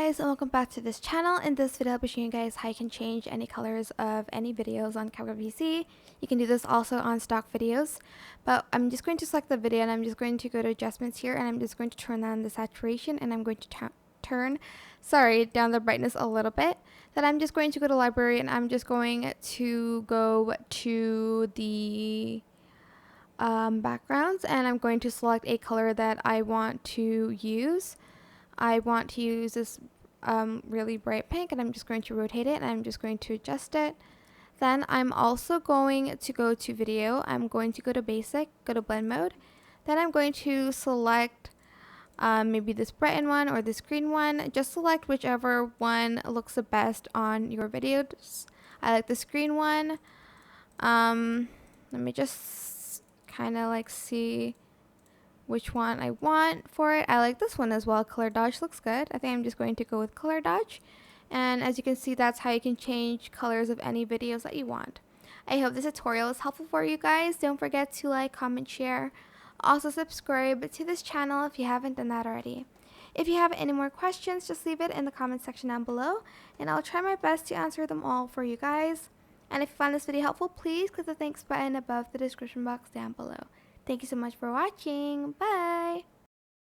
guys, and welcome back to this channel. In this video I'll be showing you guys how you can change any colors of any videos on CapCut PC. You can do this also on stock videos, but I'm just going to select the video and I'm just going to go to adjustments here, and I'm just going to turn on the saturation, and I'm going to turn down the brightness a little bit. Then I'm just going to go to library, and I'm just going to go to the backgrounds, and I'm going to select a color that I want to use. I want to use this really bright pink, and I'm just going to rotate it, and I'm just going to adjust it. Then I'm also going to go to video. I'm going to go to basic, go to blend mode. Then I'm going to select maybe this brighten one or this green one. Just select whichever one looks the best on your videos. I like this green one. Let me just kind of like see which one I want for it. I like this one as well. Color dodge looks good. I think I'm just going to go with color dodge. And as you can see, that's how you can change colors of any videos that you want. I hope this tutorial is helpful for you guys. Don't forget to like, comment, share. Also subscribe to this channel if you haven't done that already. If you have any more questions, just leave it in the comment section down below, and I'll try my best to answer them all for you guys. And if you found this video helpful, please click the thanks button above the description box down below. Thank you so much for watching. Bye!